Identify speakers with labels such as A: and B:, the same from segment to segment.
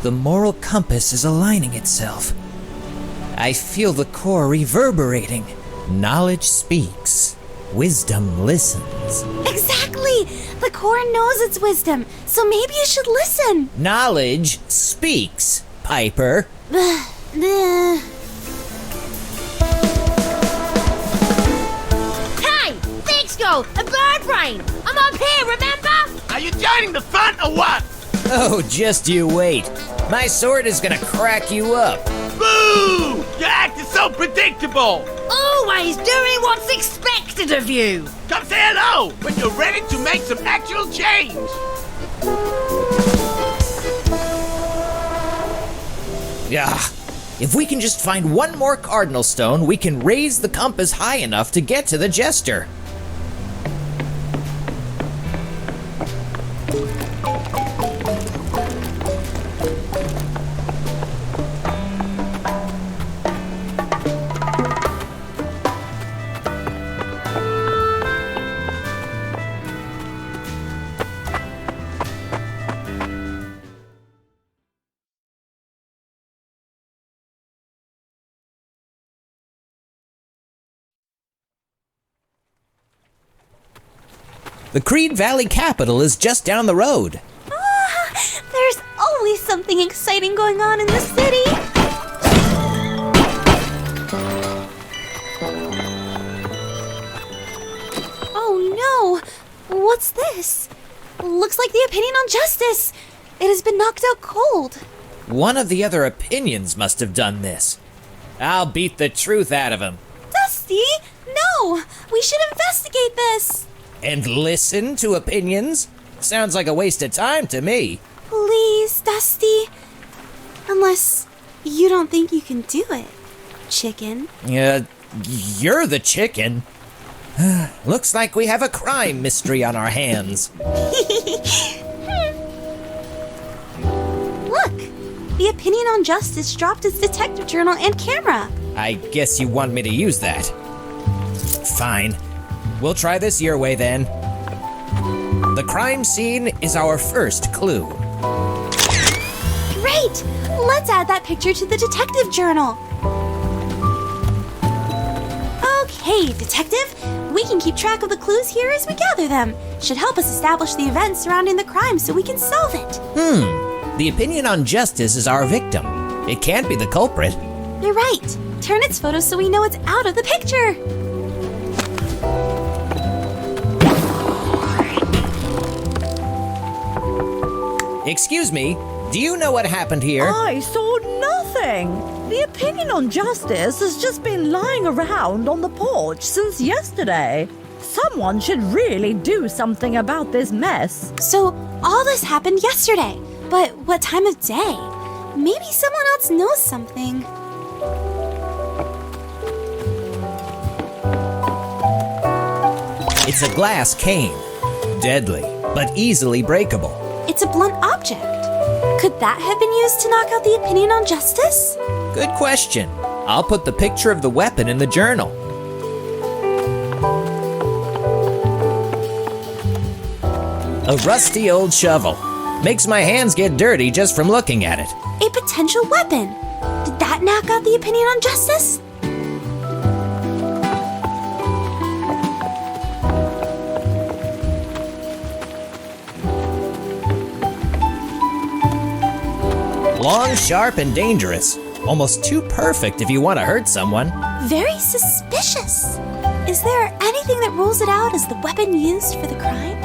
A: The moral compass is aligning itself. I feel the core reverberating. Knowledge speaks. Wisdom listens.
B: Exactly! The core knows it's wisdom, so maybe you should listen.
A: Knowledge speaks, Piper.
B: Hey! Thanks, go! A bird brain! I'm up here, remember?
C: Are you joining the fun or what?
A: Oh, just you wait. My sword is gonna crack you up.
C: Boo! Your act is so predictable!
B: Always doing what's expected of you!
C: Come say hello when you're ready to make some actual change!
A: Yeah. If we can just find one more cardinal stone, we can raise the compass high enough to get to the jester. The Creed Valley capital is just down the road.
B: There's always something exciting going on in the city. Oh no! What's this? Looks like the opinion on justice. It has been knocked out cold.
A: One of the other opinions must have done this. I'll beat the truth out of him.
B: Dusty, no! We should investigate this.
A: And listen to opinions? Sounds like a waste of time to me.
B: Please, Dusty. Unless you don't think you can do it, chicken.
A: You're the chicken. Looks like we have a crime mystery on our hands.
B: Look, the opinion on justice dropped its detective journal and camera.
A: I guess you want me to use that. Fine. We'll try this your way then. The crime scene is our first clue.
B: Great! Let's add that picture to the detective journal. Okay, detective. We can keep track of the clues here as we gather them. Should help us establish the events surrounding the crime so we can solve it.
A: The opinion on justice is our victim. It can't be the culprit.
B: You're right. Turn its photo so we know it's out of the picture.
A: Excuse me, do you know what happened here?
D: I saw nothing. The opinion on justice has just been lying around on the porch since yesterday. Someone should really do something about this mess.
B: So, all this happened yesterday. But what time of day? Maybe someone else knows something.
A: It's a glass cane. Deadly, but easily breakable.
B: It's a blunt object. Could that have been used to knock out the opinion on justice?
A: Good question. I'll put the picture of the weapon in the journal. A rusty old shovel. Makes my hands get dirty just from looking at it.
B: A potential weapon. Did that knock out the opinion on justice?
A: Long, sharp, and dangerous. Almost too perfect if you want to hurt someone.
B: Very suspicious. Is there anything that rules it out as the weapon used for the crime?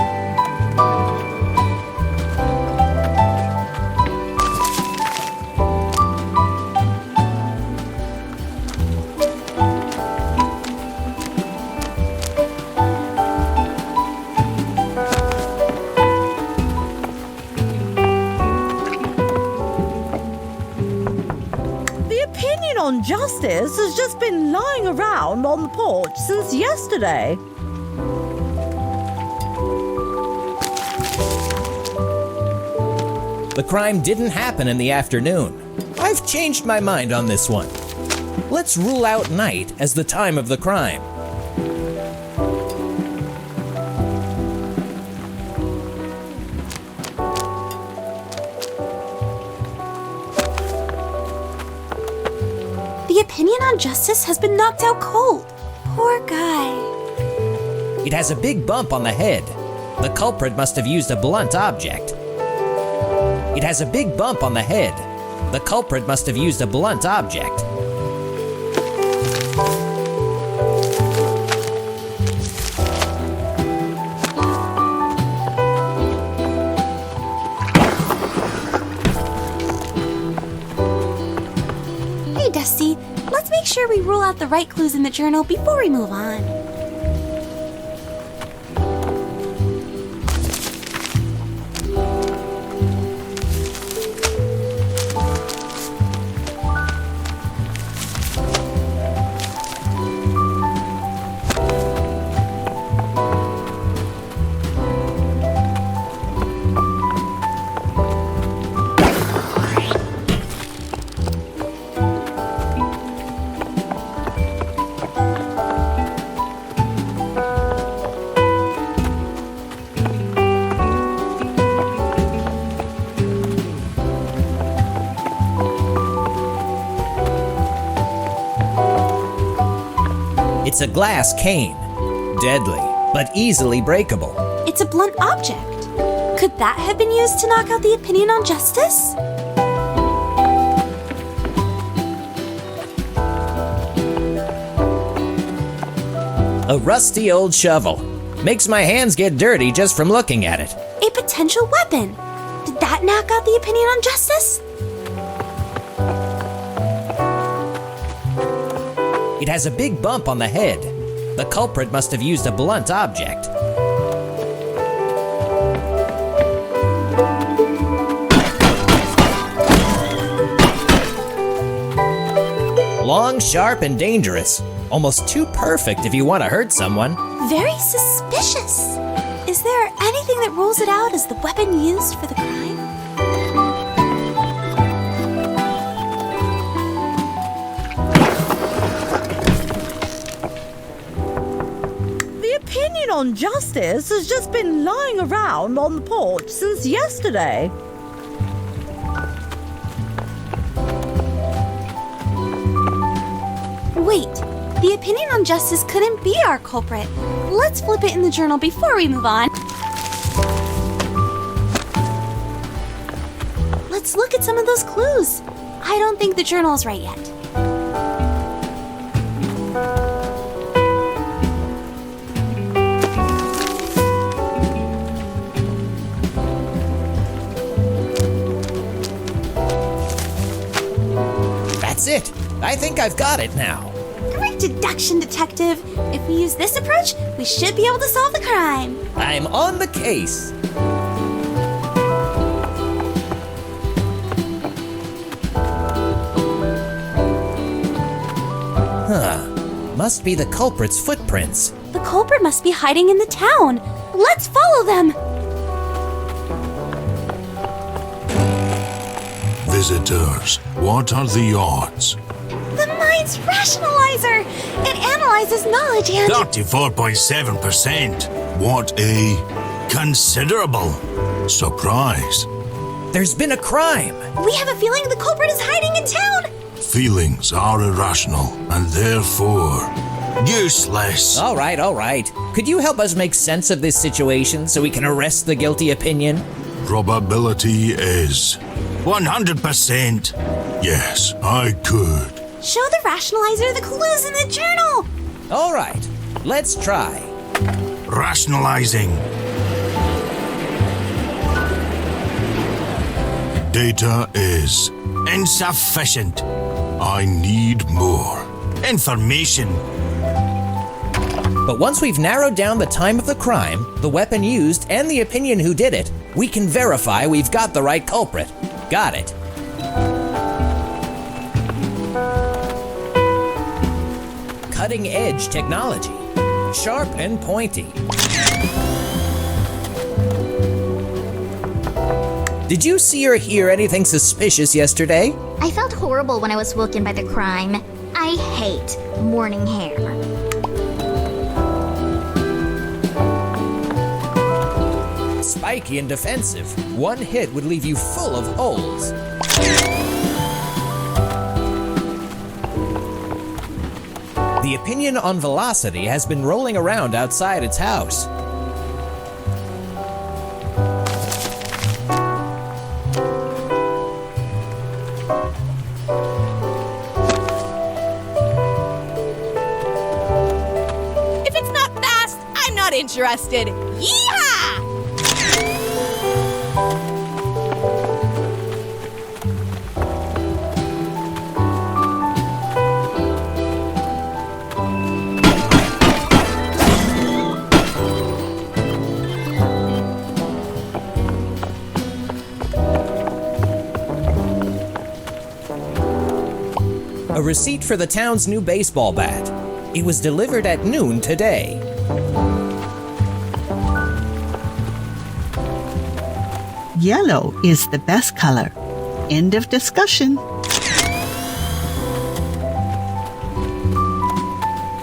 D: On justice has just been lying around on the porch since yesterday.
A: The crime didn't happen in the afternoon. I've changed my mind on this one. Let's rule out night as the time of the crime.
B: opinion on justice has been knocked out cold. Poor guy.
A: It has a big bump on the head. The culprit must have used a blunt object. It has a big bump on the head. The culprit must have used a blunt object.
B: Hey, Dusty, let's make sure we rule out the right clues in the journal before we move on.
A: It's a glass cane. Deadly, but easily breakable.
B: It's a blunt object. Could that have been used to knock out the opinion on justice?
A: A rusty old shovel. Makes my hands get dirty just from looking at it.
B: A potential weapon. Did that knock out the opinion on justice?
A: It has a big bump on the head. The culprit must have used a blunt object. Long, sharp, and dangerous. Almost too perfect if you want to hurt someone.
B: Very suspicious. Is there anything that rules it out as the weapon used for the crime?
D: The opinion on justice has just been lying around on the porch since yesterday.
B: Wait, the opinion on justice couldn't be our culprit. Let's flip it in the journal before we move on. Let's look at some of those clues. I don't think the journal is right yet.
A: That's it. I think I've got it now.
B: Great deduction, Detective. If we use this approach, we should be able to solve the crime.
A: I'm on the case. Must be the culprit's footprints.
B: The culprit must be hiding in the town. Let's follow them.
E: Visitors, what are the odds?
B: The mind's rationalizer. It analyzes knowledge and...
E: 34.7%. What a considerable surprise.
A: There's been a crime.
B: We have a feeling the culprit is hiding in town.
E: Feelings are irrational and therefore useless.
A: All right. Could you help us make sense of this situation so we can arrest the guilty opinion?
E: Probability is 100%. Yes, I could.
B: Show the rationalizer the clues in the journal.
A: All right, let's try.
E: Rationalizing. Data is insufficient. I need more information.
A: But once we've narrowed down the time of the crime, the weapon used, and the opinion who did it, we can verify we've got the right culprit. Got it. Cutting-edge technology. Sharp and pointy. Did you see or hear anything suspicious yesterday?
F: I felt horrible when I was woken by the crime. I hate morning hair.
A: Spiky and defensive. One hit would leave you full of holes. The opinion on velocity has been rolling around outside its house.
G: If it's not fast, I'm not interested. Yeehaw!
A: A receipt for the town's new baseball bat. It was delivered at noon today.
H: Yellow is the best color. End of discussion.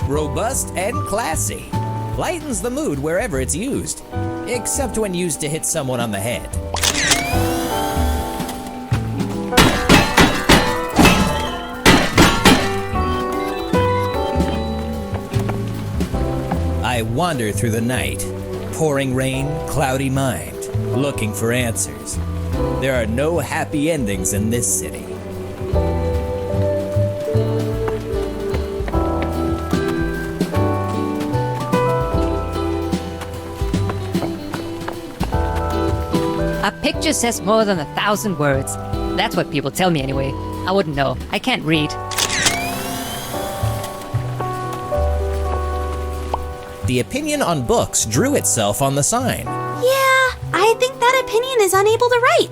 A: Robust and classy. Lightens the mood wherever it's used. Except when used to hit someone on the head. I wander through the night, pouring rain, cloudy mind, looking for answers. There are no happy endings in this city.
I: A picture says more than 1,000 words. That's what people tell me anyway. I wouldn't know. I can't read.
A: The opinion on books drew itself on the sign.
B: Yeah, I think that opinion is unable to write.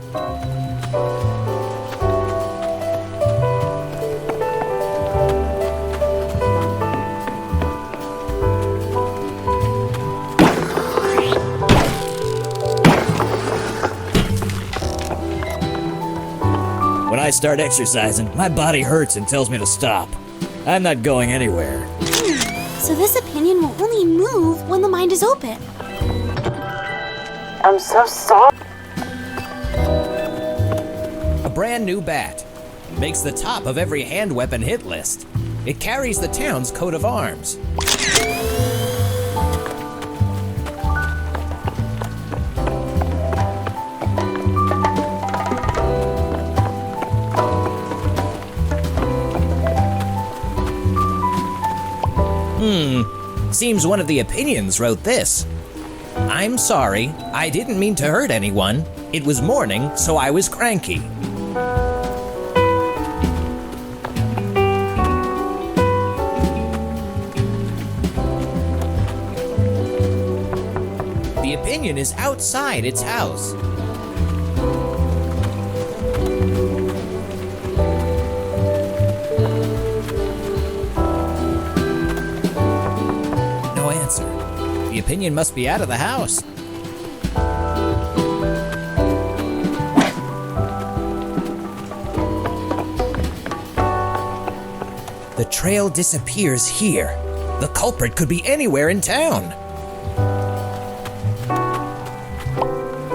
A: When I start exercising, my body hurts and tells me to stop. I'm not going anywhere.
B: So this opinion will only move when the mind is open.
J: I'm so sorry.
A: A brand new bat. Makes the top of every hand weapon hit list. It carries the town's coat of arms. Seems one of the opinions wrote this. I'm sorry, I didn't mean to hurt anyone. It was morning, so I was cranky. The opinion is outside its house. The opinion must be out of the house. The trail disappears here. The culprit could be anywhere in town.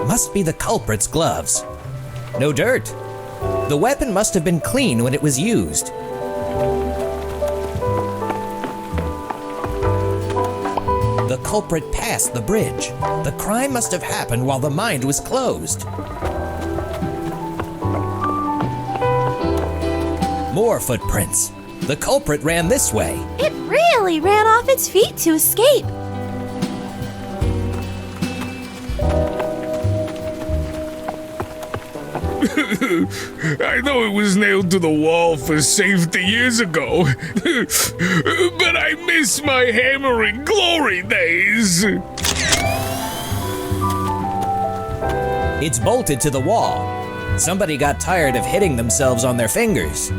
A: Must be the culprit's gloves. No dirt. The weapon must have been clean when it was used. The culprit passed the bridge. The crime must have happened while the mind was closed. More footprints. The culprit ran this way.
B: It really ran off its feet to escape.
K: I know it was nailed to the wall for safety years ago, but I miss my hammering glory days.
A: It's bolted to the wall. Somebody got tired of hitting themselves on their fingers.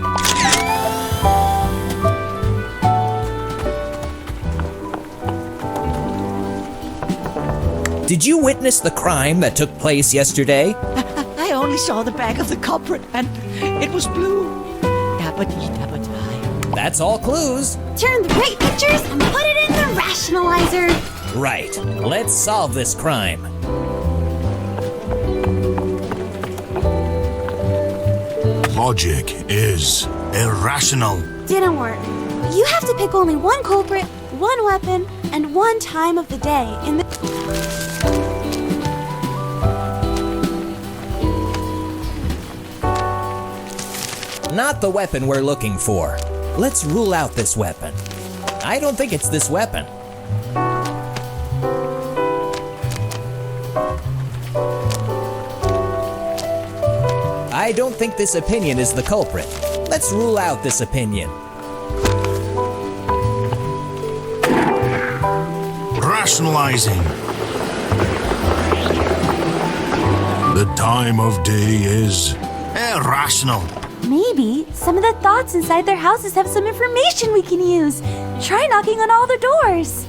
A: Did you witness the crime that took place yesterday?
J: I only saw the back of the culprit, and it was blue. Dabbity-dabbity.
A: That's all clues.
B: Turn the right pictures and put it in the rationalizer.
A: Right. Let's solve this crime.
E: Logic is irrational.
B: Didn't work. You have to pick only one culprit, one weapon, and one time of the day.
A: Not the weapon we're looking for. Let's rule out this weapon. I don't think it's this weapon. I don't think this opinion is the culprit. Let's rule out this opinion.
E: Rationalizing. The time of day is irrational.
B: Maybe some of the thoughts inside their houses have some information we can use. Try knocking on all the doors.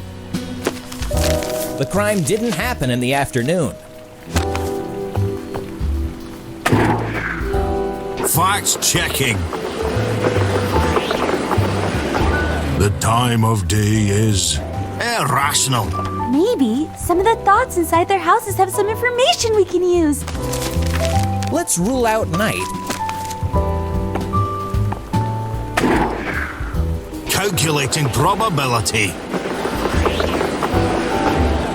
A: The crime didn't happen in the afternoon.
E: Facts checking. The time of day is irrational.
B: Maybe some of the thoughts inside their houses have some information we can use.
A: Let's rule out night.
E: Calculating probability.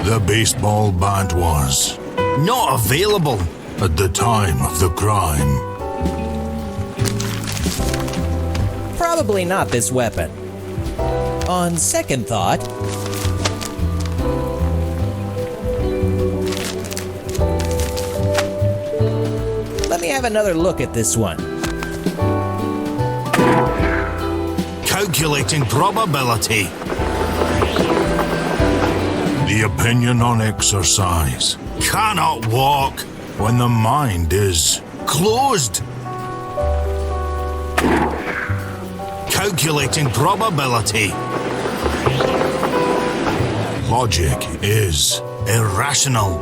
E: The baseball bat was not available at the time of the crime.
A: Probably not this weapon. On second thought, let me have another look at this one.
E: Calculating probability. The opinion on exercise cannot walk when the mind is closed. Calculating probability. Logic is irrational.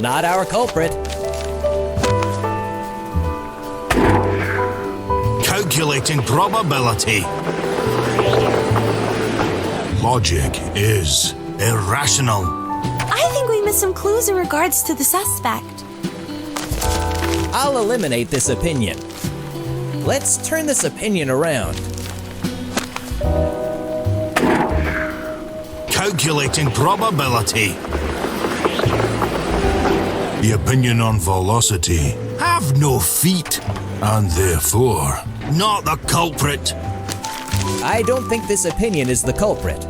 A: Not our culprit.
E: Calculating probability. Logic is irrational.
B: I think we missed some clues in regards to the suspect.
A: I'll eliminate this opinion. Let's turn this opinion around.
E: Calculating probability. The opinion on velocity have no feet, and therefore not the culprit.
A: I don't think this opinion is the culprit.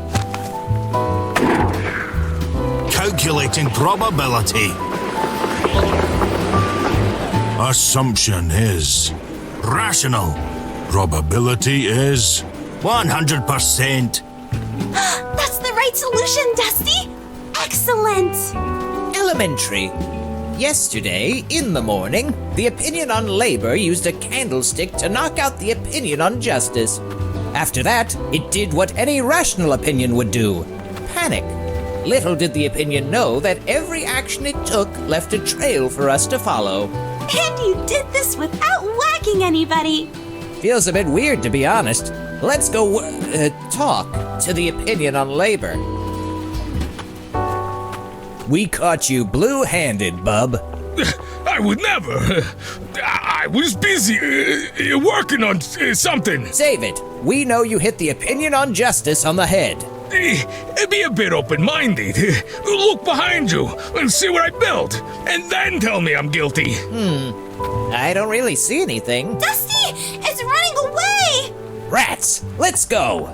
E: Calculating probability. Assumption is rational. Probability is 100%.
B: That's the right solution, Dusty! Excellent!
A: Elementary. Yesterday, in the morning, the opinion on labor used a candlestick to knock out the opinion on justice. After that, it did what any rational opinion would do: panic. Little did the opinion know that every action it took left a trail for us to follow.
B: And you did this without whacking anybody!
A: Feels a bit weird, to be honest. Let's go talk to the opinion on labor. We caught you blue-handed, bub.
K: I would never. I was busy working on something.
A: Save it. We know you hit the opinion on justice on the head.
K: Be a bit open-minded. Look behind you and see what I built, and then tell me I'm guilty.
A: I don't really see anything.
B: Dusty! It's running away!
A: Rats! Let's go!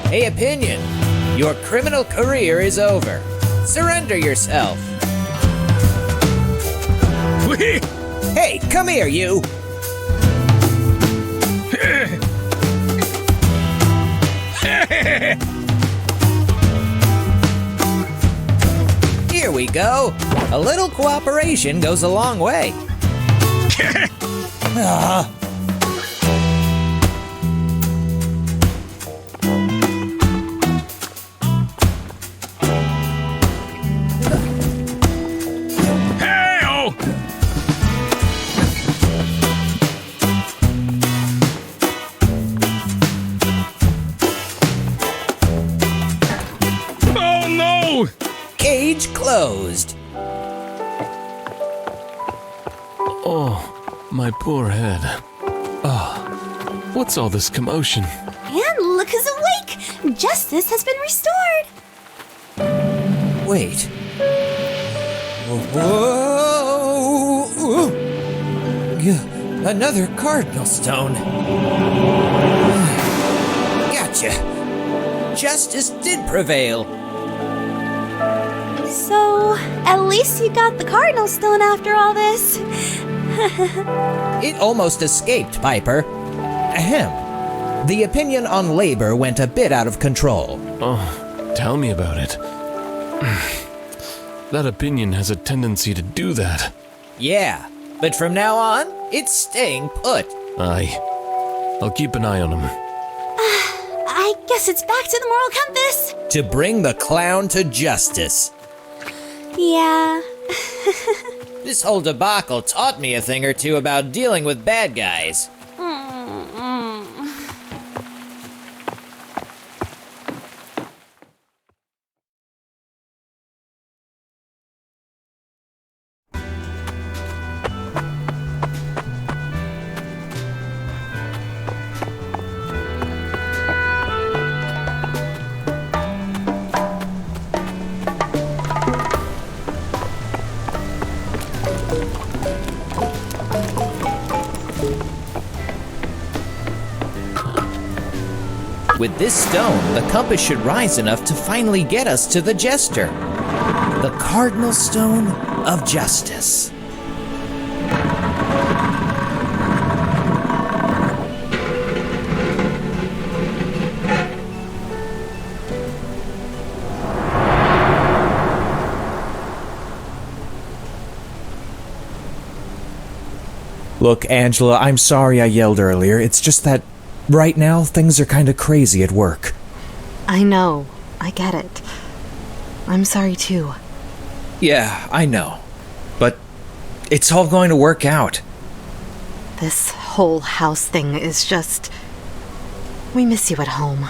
A: Hey, Opinion, your criminal career is over. Surrender yourself. Hey, come here, you! Here we go. A little cooperation goes a long way. Cage closed.
L: Oh, my poor head. Oh, what's all this commotion?
B: And look who's awake! Justice has been restored!
A: Wait. Whoa! Another cardinal stone. Gotcha. Justice did prevail.
B: So, at least you got the cardinal stone after all this.
A: It almost escaped, Piper. Ahem. The opinion on labor went a bit out of control.
L: Oh, tell me about it. That opinion has a tendency to do that.
A: Yeah, but from now on, it's staying put.
L: Aye. I'll keep an eye on him.
B: I guess it's back to the moral compass.
A: To bring the clown to justice.
B: Yeah.
A: This whole debacle taught me a thing or two about dealing with bad guys. With this stone, the compass should rise enough to finally get us to the Jester. The Cardinal Stone of Justice.
M: Look, Angela, I'm sorry I yelled earlier. It's just that right now, things are kind of crazy at work.
N: I know. I get it. I'm sorry too.
M: Yeah, I know. But it's all going to work out.
N: This whole house thing is just... We miss you at home.